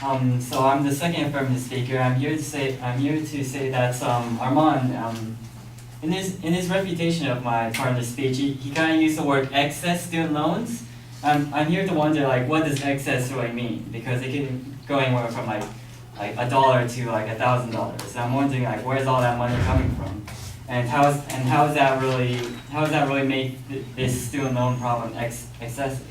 So I'm the second affirmative speaker. I'm here to say that Armand, in his reputation of my part of the speech, he kind of used the word excess student loans. I'm here to wonder what does excess really mean, because it can go anywhere from like $1 to $1,000. I'm wondering where's all that money coming from, and how does that really make this student loan problem excessive?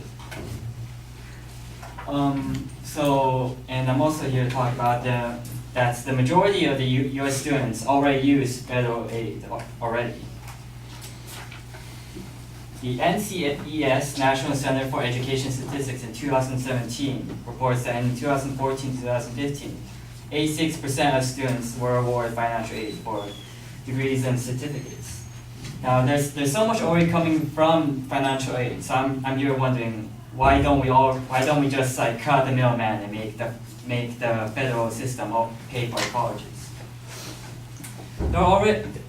And I'm also here to talk about that the majority of the U.S. students already use federal aid already. The NCES, National Center for Education Statistics, in 2017 reports that in 2014-2015, 86% of students were awarded financial aid for degrees and certificates. Now, there's so much already coming from financial aid, so I'm here wondering, why don't we just cut the middleman and make the federal system all pay for colleges?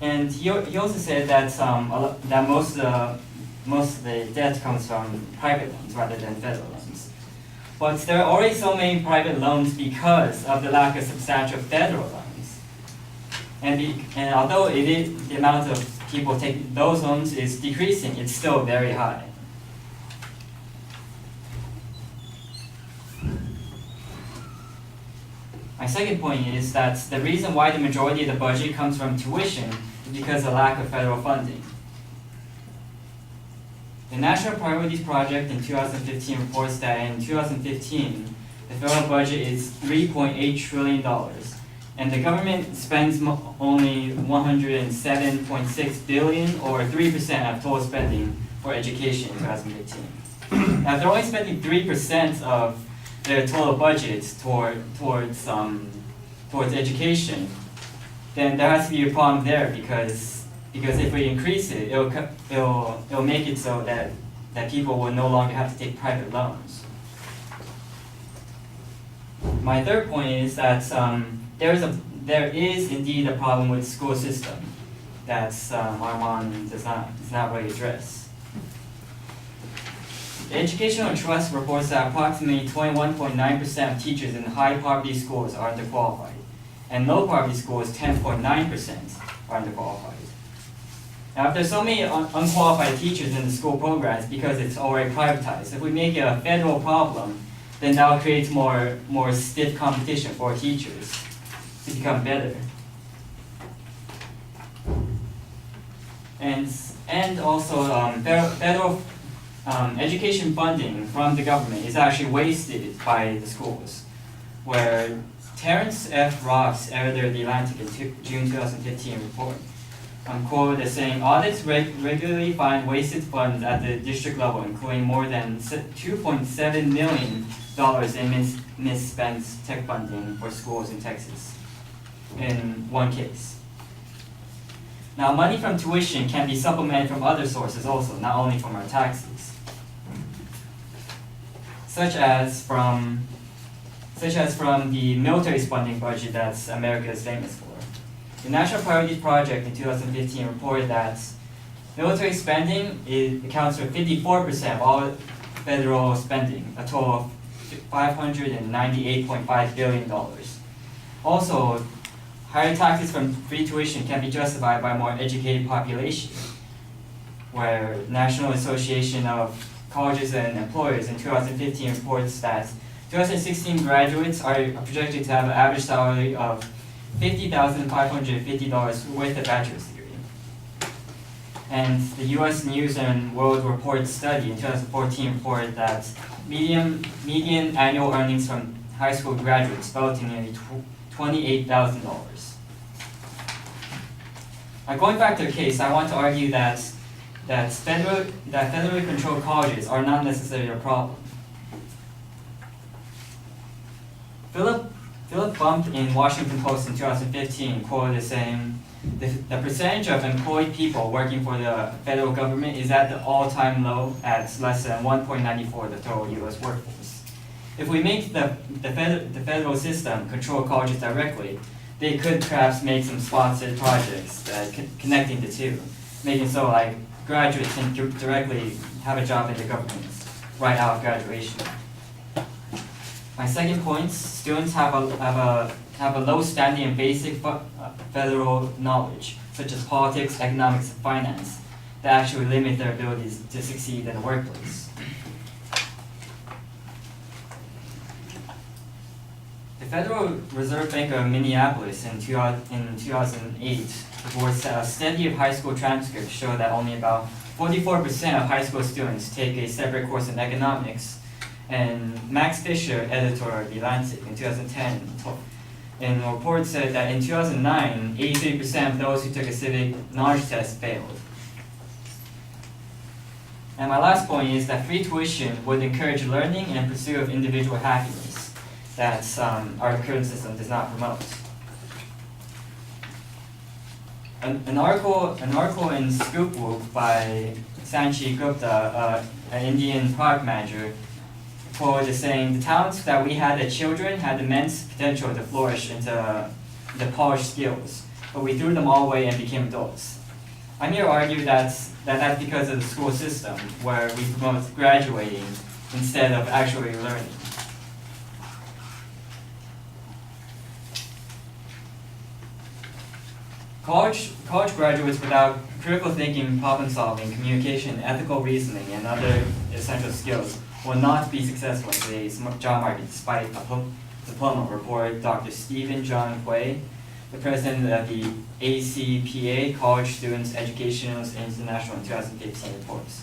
And he also said that most of the debt comes from private loans rather than federal loans. But there are already so many private loans because of the lack of substantial federal loans. And although the amount of people taking those loans is decreasing, it's still very high. My second point is that the reason why the majority of the budget comes from tuition is because of lack of federal funding. The National Priorities Project in 2015 reports that in 2015, the federal budget is $3.8 trillion, and the government spends only $107.6 billion, or 3% of total spending, for education in 2015. Now, if they're only spending 3% of their total budgets towards education, then there has to be a problem there, because if we increase it, it'll make it so that people will no longer have to take private loans. My third point is that there is indeed a problem with the school system that Armand does not really address. The Educational Trust reports that approximately 21.9% of teachers in high poverty schools are underqualified, and low poverty schools 10.9% are underqualified. Now, if there's so many unqualified teachers in the school programs because it's already privatized, if we make it a federal problem, then that will create more stiff competition for teachers to become better. And also federal education funding from the government is actually wasted by the schools, where Terrence F. Ross edited The Atlantic in June 2015 report, quoted as saying, audits regularly find wasted funds at the district level, including more than $2.7 million in misspent tech funding for schools in Texas, in one case. Now, money from tuition can be supplemented from other sources also, not only from our taxes, such as from the military spending budget that America is famous for. The National Priorities Project in 2015 reported that military spending accounts for 54% of all federal spending, a total of $598.5 billion. Also, higher taxes from free tuition can be justified by a more educated population, where National Association of Colleges and Employers in 2015 reports that 2016 graduates are projected to have an average salary of $50,550 with a bachelor's degree. And the U.S. News and World Report study in 2014 reported that median annual earnings from high school graduates fell to nearly $28,000. Now, going back to the case, I want to argue that federally controlled colleges are not necessarily a problem. Philip Bump in Washington Post in 2015 quoted as saying, the percentage of employed people working for the federal government is at the all-time low at less than 1.94 of the total U.S. workforce. If we make the federal system control colleges directly, they could perhaps make some sponsored projects connecting the two, making so graduates can directly have a job in the government right out of graduation. My second point, students have a low standing in basic federal knowledge, such as politics, economics, and finance, that actually limit their abilities to succeed in the workplace. The Federal Reserve Bank of Minneapolis in 2008 reports that a study of high school transcripts show that only about 44% of high school students take a separate course in economics. And Max Fisher, editor of The Atlantic in 2010, in a report said that in 2009, 83% of those who took a civic knowledge test failed. And my last point is that free tuition would encourage learning and pursuit of individual happiness that our current system does not promote. An article in Scoop Book by Sanchi Gupta, an Indian product manager, quoted saying, "The talents that we had as children had immense potential to flourish into polished skills, but we threw them all away and became adults." I'm here to argue that's because of the school system, where we promote graduating instead of actually learning. College graduates without critical thinking, problem solving, communication, ethical reasoning, and other essential skills will not be successful in today's job market, despite a diploma, report Dr. Stephen John Quay, the president of the ACPA, College Students Educationalists International, in 2015 reports.